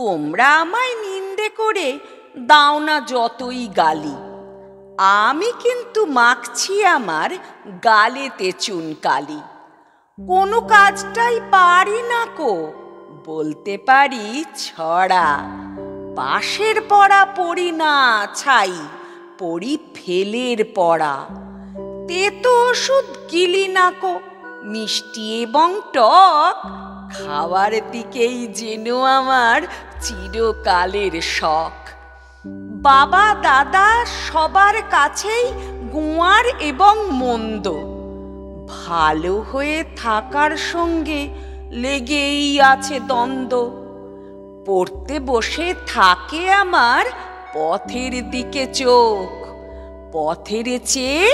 তোমরা আমায় নিন্দে করে দাও না যতই গালি, আমি কিন্তু মাখছি আমার গালেতে চুনকালি। কোনো কাজটাই পারি না কো, বলতে পারি ছড়া। পাশের পড়া পড়ি না ছাই, পড়ি ফেলের পড়া। তেতো ওষুধ গিলি না কো, মিষ্টি এবং টক খাওয়ার দিকেই যেন আমার চিরকালের শখ। বাবা দাদা সবার কাছেই গোয়ার এবং মন্দ, ভালো হয়ে থাকার সঙ্গে লেগেই আছে দ্বন্দ্ব। পড়তে বসে থাকে আমার পথের দিকে চোখ, পথের চেয়ে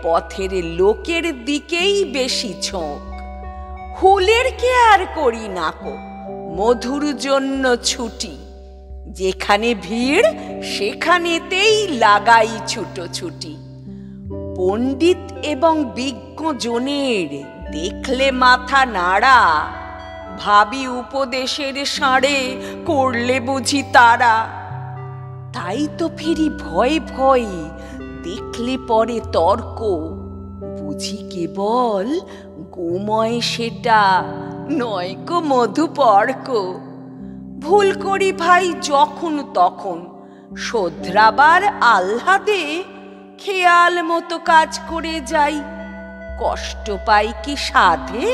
পথের লোকের দিকেই বেশি ঝোঁক। হুলের কেয়ার করি না কো, মধুর জন্য ছুটি। যেখানে ভিড় সেখানেতেই লাগাই ছুটোছুটি। পণ্ডিত এবং বিজ্ঞ জনের দেখলে মাথা নাড়া, ভাবি উপদেশের সাড়ে করলে বুঝি তারা। তাই তো ফিরি ভয়ে ভয়ে, দেখলে পরে তর্ক। বুঝি কেবল গোময় সেটা, নয় কো মধুপর্ক। ভুল করি ভাই যখন তখন, শোধরাবার আহ্লাদে খেয়াল মতো কাজ করে যাই। কষ্ট পাই কি সাধে?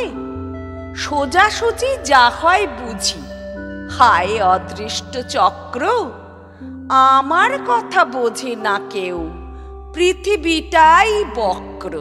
সোজাসুজি যা হয় বুঝি, হায় অদৃষ্ট চক্র। আমার কথা বোঝে না কেউ, পৃথিবীটাই বক্র।